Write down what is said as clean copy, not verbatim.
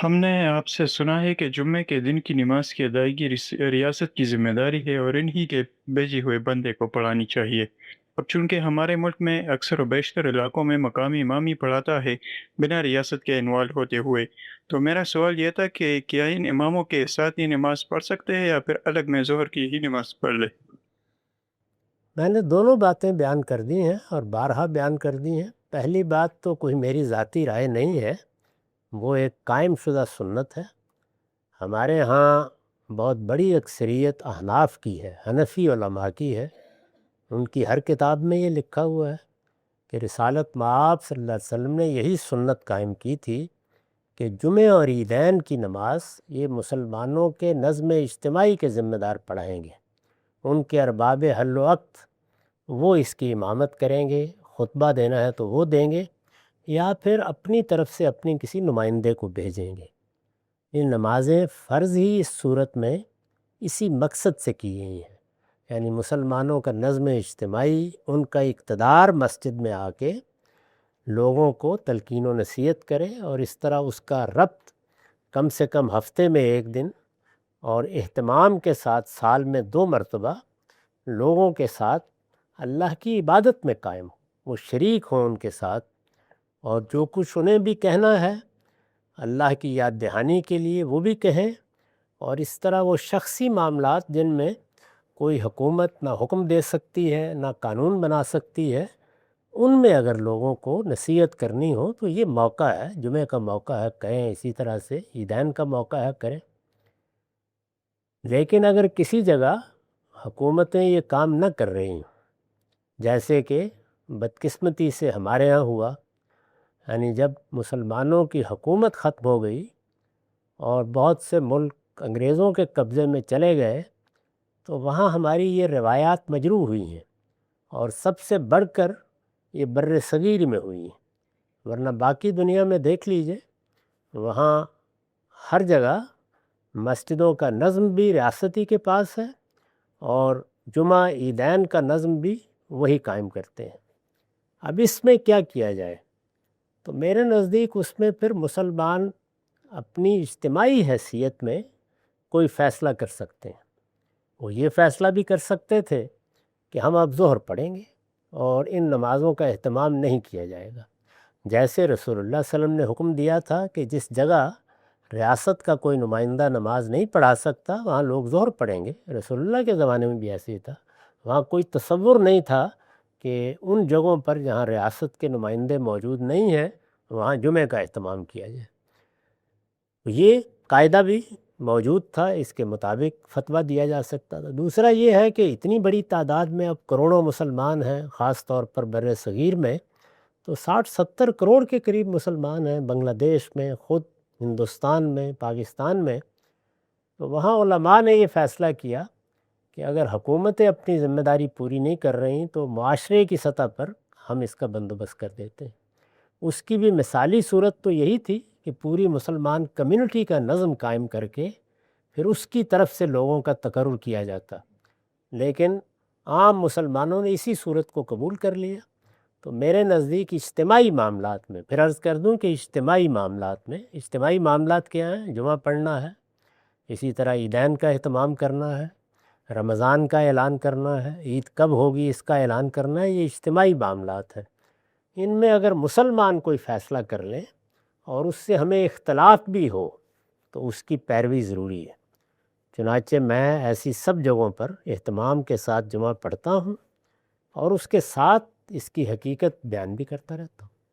ہم نے آپ سے سنا ہے کہ جمعے کے دن کی نماز کی ادائیگی ریاست کی ذمہ داری ہے اور انہی کے بھیجے ہوئے بندے کو پڑھانی چاہیے۔ اور چونکہ ہمارے ملک میں اکثر و بیشتر علاقوں میں مقامی امام ہی پڑھاتا ہے بنا ریاست کے انوالو ہوتے ہوئے، تو میرا سوال یہ تھا کہ کیا ان اماموں کے ساتھ ہی نماز پڑھ سکتے ہیں یا پھر الگ میں ظہر کی ہی نماز پڑھ لے؟ میں نے دونوں باتیں بیان کر دی ہیں اور بارہا بیان کر دی ہیں۔ پہلی بات تو کوئی میری ذاتی رائے نہیں ہے، وہ ایک قائم شدہ سنت ہے۔ ہمارے ہاں بہت بڑی اکثریت احناف کی ہے، حنفی علماء کی ہے۔ ان کی ہر کتاب میں یہ لکھا ہوا ہے کہ رسالت مآب صلی اللہ علیہ وسلم نے یہی سنت قائم کی تھی کہ جمعہ اور عیدین کی نماز یہ مسلمانوں کے نظم اجتماعی کے ذمہ دار پڑھائیں گے۔ ان کے ارباب حل و عقد وہ اس کی امامت کریں گے، خطبہ دینا ہے تو وہ دیں گے، یا پھر اپنی طرف سے اپنی کسی نمائندے کو بھیجیں گے۔ یہ نمازیں فرض ہی اس صورت میں اسی مقصد سے کی گئی ہیں، یعنی مسلمانوں کا نظم اجتماعی، ان کا اقتدار مسجد میں آ کے لوگوں کو تلقین و نصیحت کرے، اور اس طرح اس کا ربط کم سے کم ہفتے میں ایک دن اور اہتمام کے ساتھ سال میں 2 مرتبہ لوگوں کے ساتھ اللہ کی عبادت میں قائم ہو، وہ شریک ہوں ان کے ساتھ، اور جو کچھ انہیں بھی کہنا ہے اللہ کی یاد دہانی کے لیے وہ بھی کہیں، اور اس طرح وہ شخصی معاملات جن میں کوئی حکومت نہ حکم دے سکتی ہے نہ قانون بنا سکتی ہے، ان میں اگر لوگوں کو نصیحت کرنی ہو تو یہ موقع ہے، جمعہ کا موقع ہے، کہیں۔ اسی طرح سے عیدین کا موقع ہے، کریں۔ لیکن اگر کسی جگہ حکومتیں یہ کام نہ کر رہی ہیں، جیسے کہ بدقسمتی سے ہمارے ہاں ہوا، یعنی جب مسلمانوں کی حکومت ختم ہو گئی اور بہت سے ملک انگریزوں کے قبضے میں چلے گئے، تو وہاں ہماری یہ روایات مجروح ہوئی ہیں، اور سب سے بڑھ کر یہ بر صغیر میں ہوئی ہیں۔ ورنہ باقی دنیا میں دیکھ لیجئے، وہاں ہر جگہ مسجدوں کا نظم بھی ریاستی کے پاس ہے، اور جمعہ عیدین کا نظم بھی وہی قائم کرتے ہیں۔ اب اس میں کیا کیا جائے؟ تو میرے نزدیک اس میں پھر مسلمان اپنی اجتماعی حیثیت میں کوئی فیصلہ کر سکتے ہیں۔ وہ یہ فیصلہ بھی کر سکتے تھے کہ ہم اب ظہر پڑھیں گے اور ان نمازوں کا اہتمام نہیں کیا جائے گا، جیسے رسول اللہ صلی اللہ علیہ وسلم نے حکم دیا تھا کہ جس جگہ ریاست کا کوئی نمائندہ نماز نہیں پڑھا سکتا وہاں لوگ ظہر پڑھیں گے۔ رسول اللہ کے زمانے میں بھی ایسے ہی تھا، وہاں کوئی تصور نہیں تھا کہ ان جگہوں پر جہاں ریاست کے نمائندے موجود نہیں ہیں وہاں جمعہ کا اہتمام کیا جائے۔ یہ قاعدہ بھی موجود تھا، اس کے مطابق فتویٰ دیا جا سکتا تھا۔ دوسرا یہ ہے کہ اتنی بڑی تعداد میں اب کروڑوں مسلمان ہیں، خاص طور پر بر صغیر میں، تو 60-70 کروڑ کے قریب مسلمان ہیں بنگلہ دیش میں، خود ہندوستان میں، پاکستان میں۔ تو وہاں علماء نے یہ فیصلہ کیا کہ اگر حکومتیں اپنی ذمہ داری پوری نہیں کر رہی تو معاشرے کی سطح پر ہم اس کا بندوبست کر دیتے ہیں۔ اس کی بھی مثالی صورت تو یہی تھی کہ پوری مسلمان کمیونٹی کا نظم قائم کر کے پھر اس کی طرف سے لوگوں کا تقرر کیا جاتا، لیکن عام مسلمانوں نے اسی صورت کو قبول کر لیا۔ تو میرے نزدیک اجتماعی معاملات میں، پھر عرض کر دوں کہ اجتماعی معاملات کیا ہیں؟ جمعہ پڑھنا ہے، اسی طرح عیدین کا اہتمام کرنا ہے، رمضان کا اعلان کرنا ہے، عید کب ہوگی اس کا اعلان کرنا ہے، یہ اجتماعی معاملات ہیں۔ ان میں اگر مسلمان کوئی فیصلہ کر لیں اور اس سے ہمیں اختلاف بھی ہو تو اس کی پیروی ضروری ہے۔ چنانچہ میں ایسی سب جگہوں پر اہتمام کے ساتھ جمعہ پڑھتا ہوں اور اس کے ساتھ اس کی حقیقت بیان بھی کرتا رہتا ہوں۔